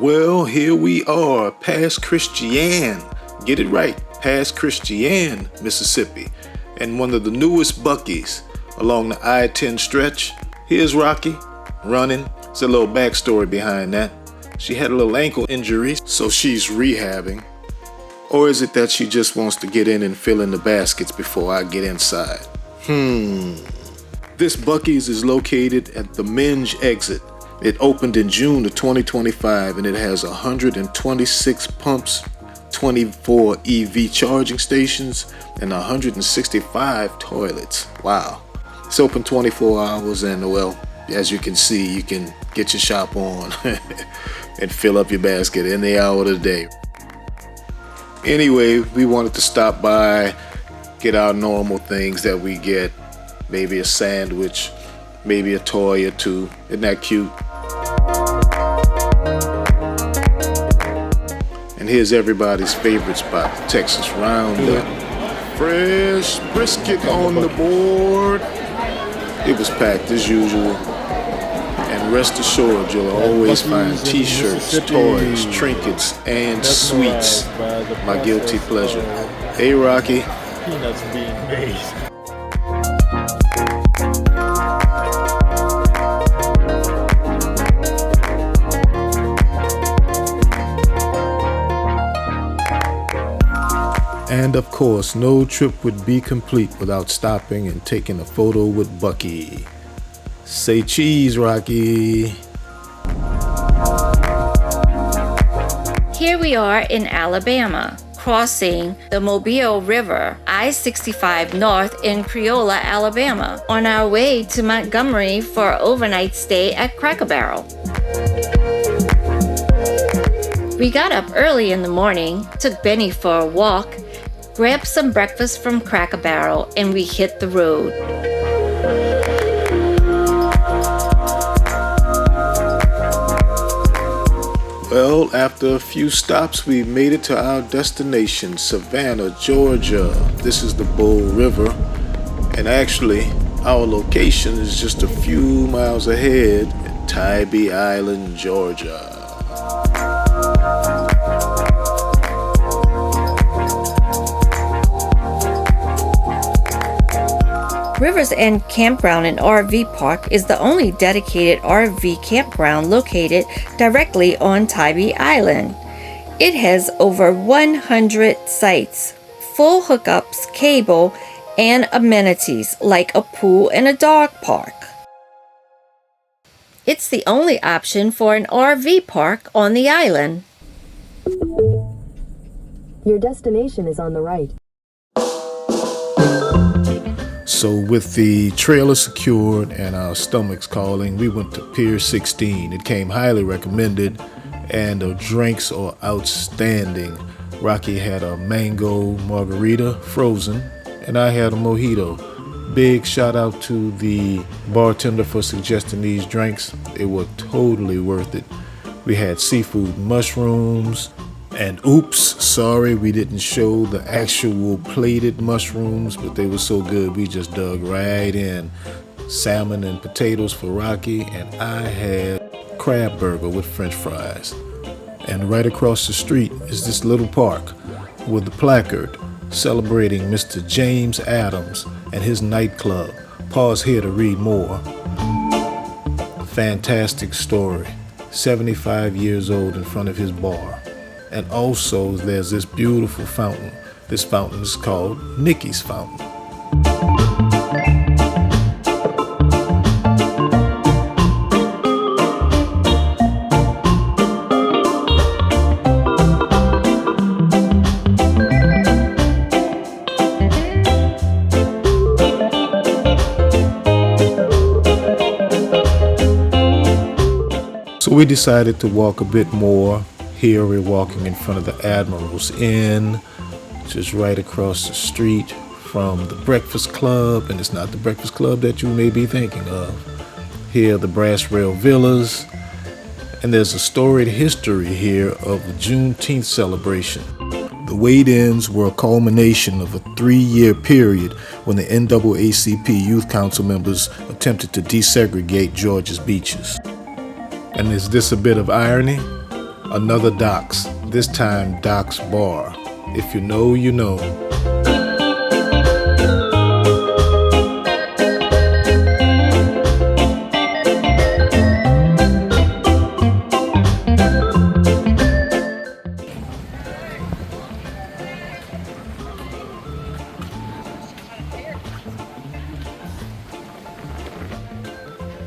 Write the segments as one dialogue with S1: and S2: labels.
S1: Well, here we are, past Christian. Get it right, past Christian, Mississippi. And one of the newest Buc-ee's along the I-10 stretch. Here's Rocky, running. There's a little backstory behind that. She had a little ankle injury, so she's rehabbing. Or is it that she just wants to get in and fill in the baskets before I get inside? This Buc-ee's is located at the Minge exit. It opened in June of 2025 and it has 126 pumps, 24 EV charging stations, and 165 toilets. Wow. It's open 24 hours and, well, as you can see, you can get your shop on and fill up your basket any hour of the day. Anyway, we wanted to stop by, get our normal things that we get. Maybe a sandwich, maybe a toy or two. Isn't that cute? And here's everybody's favorite spot, the Texas Roundup. Fresh brisket on the board. It was packed as usual. And rest assured, you'll always find t-shirts, toys, trinkets, and sweets. My guilty pleasure. Hey, Rocky.
S2: Peanuts being made.
S1: And of course, no trip would be complete without stopping and taking a photo with Buc-ee. Say cheese, Rocky.
S3: Here we are in Alabama, crossing the Mobile River, I-65 North in Creola, Alabama, on our way to Montgomery for an overnight stay at Cracker Barrel. We got up early in the morning, took Benny for a walk, grabbed some breakfast from Cracker Barrel, and we hit the road.
S1: Well, after a few stops, we made it to our destination, Savannah, Georgia. This is the Bull River, and actually, our location is just a few miles ahead at Tybee Island, Georgia.
S3: Rivers End Campground and RV Park is the only dedicated RV campground located directly on Tybee Island. It has over 100 sites, full hookups, cable, and amenities like a pool and a dog park. It's the only option for an RV park on the island.
S4: Your destination is on the right.
S1: So with the trailer secured and our stomachs calling, we went to Pier 16. It came highly recommended and the drinks are outstanding. Rocky had a mango margarita, frozen, and I had a mojito. Big shout out to the bartender for suggesting these drinks. They were totally worth it. We had seafood mushrooms, and oops, sorry we didn't show the actual plated mushrooms, but they were so good we just dug right in. Salmon and potatoes for Rocky, and I had crab burger with french fries. And right across the street is this little park with the placard celebrating Mr. James Adams and his nightclub. Pause here to read more. Fantastic story. 75 years old in front of his bar. And also there's this beautiful fountain. This fountain is called Nikki's Fountain. So we decided to walk a bit more. Here we're walking in front of the Admiral's Inn, which is right across the street from the Breakfast Club, and it's not the Breakfast Club that you may be thinking of. Here are the Brass Rail Villas, and there's a storied history here of the Juneteenth celebration. The wade-ins were a culmination of a 3-year period when the NAACP Youth Council members attempted to desegregate Georgia's beaches. And is this a bit of irony? Another Docks, this time Docks Bar. If you know, you know.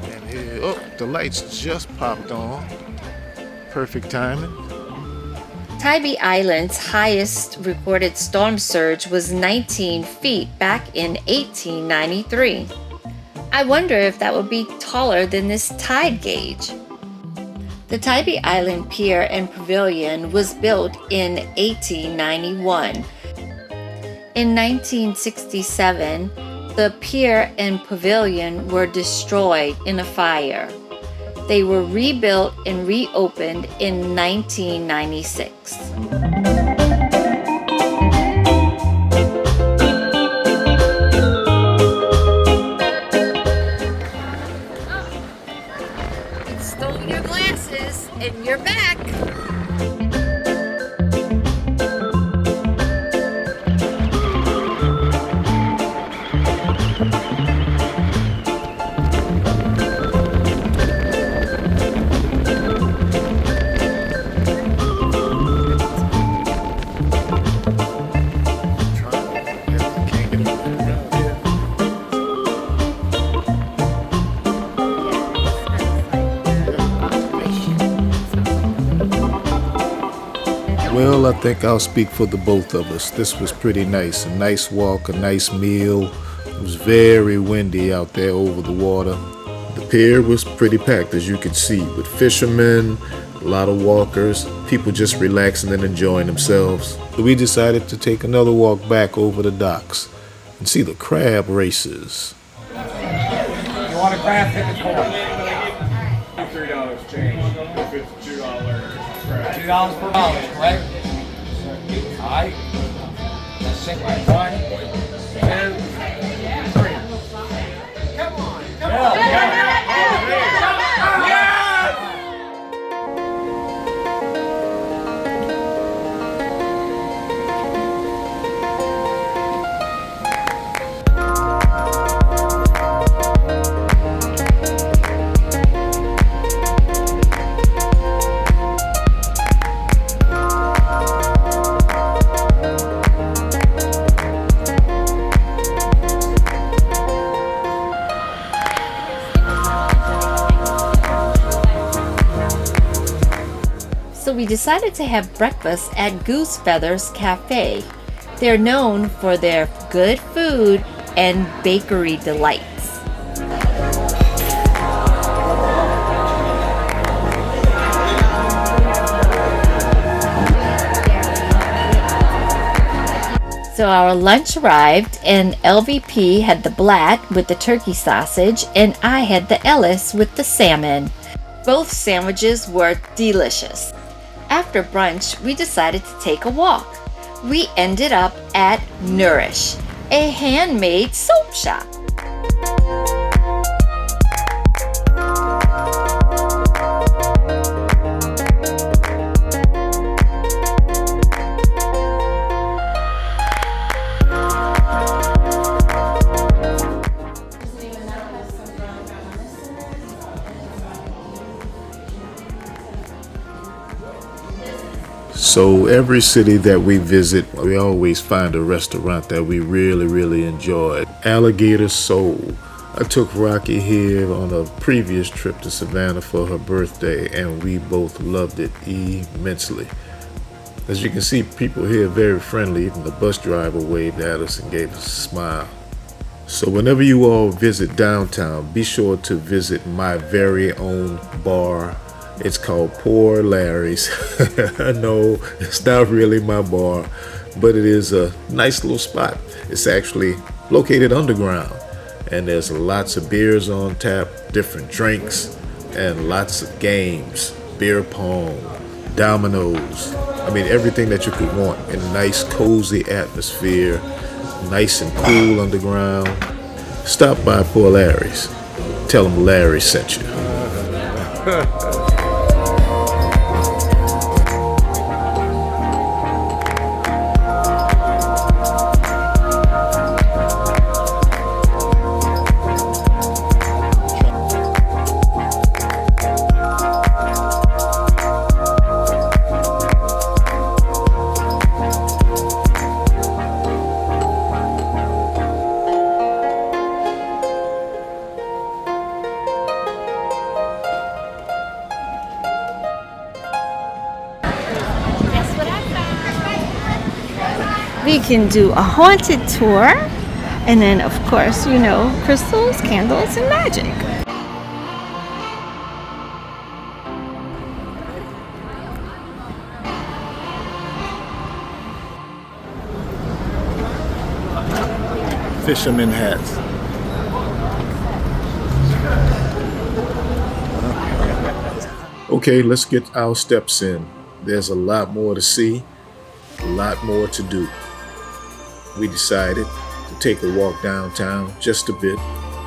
S1: And here, oh, the lights just popped on. Perfect timing.
S3: Tybee Island's highest recorded storm surge was 19 feet back in 1893. I wonder if that would be taller than this tide gauge. The Tybee Island Pier and Pavilion was built in 1891. In 1967, the pier and pavilion were destroyed in a fire. They were rebuilt and reopened in 1996. You stole your glasses and you're back.
S1: Well, I think I'll speak for the both of us. This was pretty nice. A nice walk, a nice meal. It was very windy out there over the water. The pier was pretty packed, as you can see, with fishermen, a lot of walkers, people just relaxing and enjoying themselves. So we decided to take another walk back over the docks and see the crab races.
S5: You want a crab, pick a coin.
S2: $3 change. If it's $2 crab.
S5: $2 per dollar, correct? All right. Let's take one, two, three. Come on, come on.
S3: So we decided to have breakfast at Goose Feathers Cafe. They're known for their good food and bakery delights. So our lunch arrived and LVP had the blat with the turkey sausage and I had the Ellis with the salmon. Both sandwiches were delicious. After brunch, we decided to take a walk. We ended up at Nourish, a handmade soap shop.
S1: So every city that we visit, we always find a restaurant that we really enjoy. Alligator Soul. I took Rocky here on a previous trip to Savannah for her birthday, and we both loved it immensely. As you can see, people here are very friendly. Even the bus driver waved at us and gave us a smile. So whenever you all visit downtown, be sure to visit my very own bar. It's called Poor Larry's. No, it's not really my bar, but it is a nice little spot. It's actually located underground, and there's lots of beers on tap, different drinks, and lots of games, beer pong, dominoes. I mean, everything that you could want in a nice, cozy atmosphere, nice and cool underground. Stop by Poor Larry's. Tell them Larry sent you.
S3: We can do a haunted tour. And then, of course, you know, crystals, candles, and magic.
S1: Fisherman hats. Okay, let's get our steps in. There's a lot more to see, a lot more to do. We decided to take a walk downtown just a bit,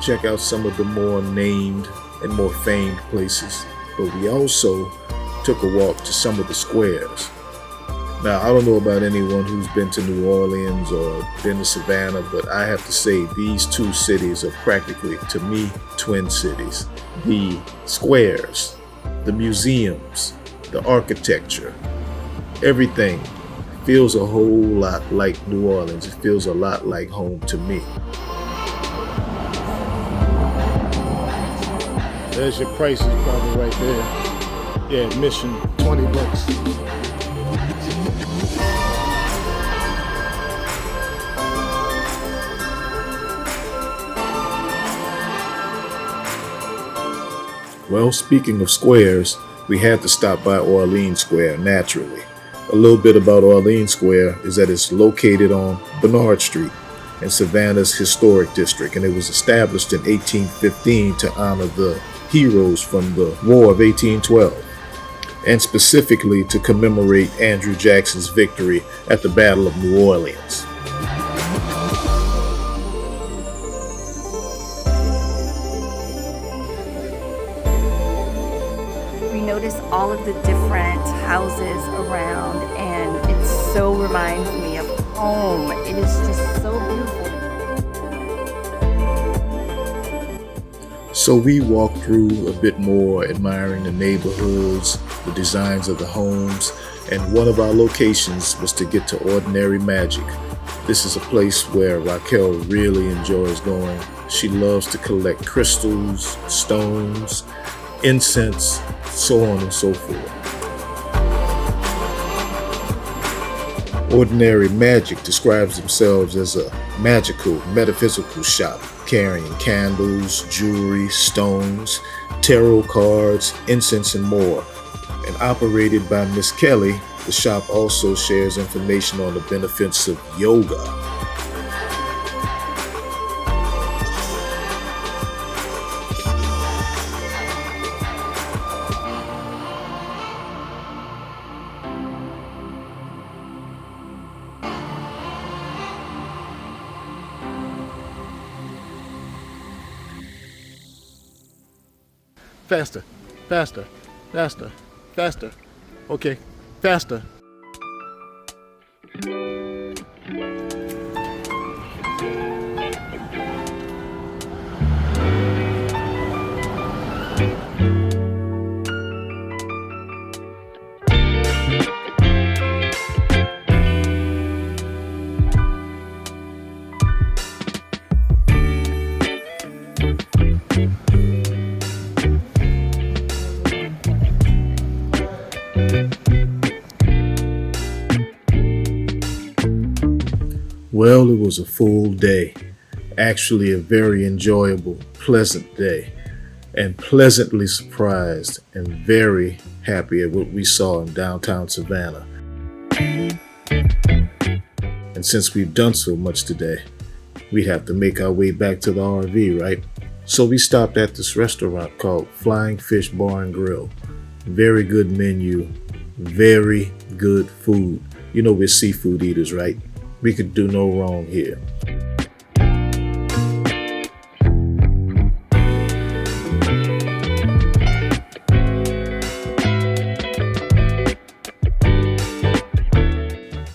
S1: check out some of the more named and more famed places, but we also took a walk to some of the squares. Now, I don't know about anyone who's been to New Orleans or been to Savannah, but I have to say these two cities are practically, to me, twin cities. The squares, the museums, the architecture, everything feels a whole lot like New Orleans. It feels a lot like home to me. There's your prices probably right there. Yeah, admission, $20. Well, speaking of squares, we had to stop by Orleans Square naturally. A little bit about Orleans Square is that it's located on Bernard Street in Savannah's historic district, and it was established in 1815 to honor the heroes from the War of 1812, and specifically to commemorate Andrew Jackson's victory at the Battle of New Orleans.
S3: We noticed all of the different houses around, and it so reminds me of home. It is just so beautiful.
S1: So we walked through a bit more, admiring the neighborhoods, the designs of the homes, and one of our locations was to get to Ordinary Magic. This is a place where Raquel really enjoys going. She loves to collect crystals, stones, incense, so on and so forth. Ordinary Magic describes themselves as a magical, metaphysical shop carrying candles, jewelry, stones, tarot cards, incense, and more. And operated by Miss Kelly, the shop also shares information on the benefits of yoga. Faster, faster, faster, faster. Okay, faster. Well, it was a full day, actually a very enjoyable, pleasant day, and pleasantly surprised and very happy at what we saw in downtown Savannah. And since we've done so much today, we have to make our way back to the RV, right? So we stopped at this restaurant called Flying Fish Bar and Grill. Very good menu, very good food. You know we're seafood eaters, right? We could do no wrong here.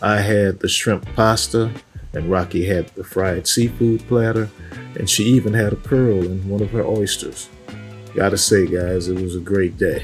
S1: I had the shrimp pasta, and Rocky had the fried seafood platter, and she even had a pearl in one of her oysters. Gotta say, guys, it was a great day.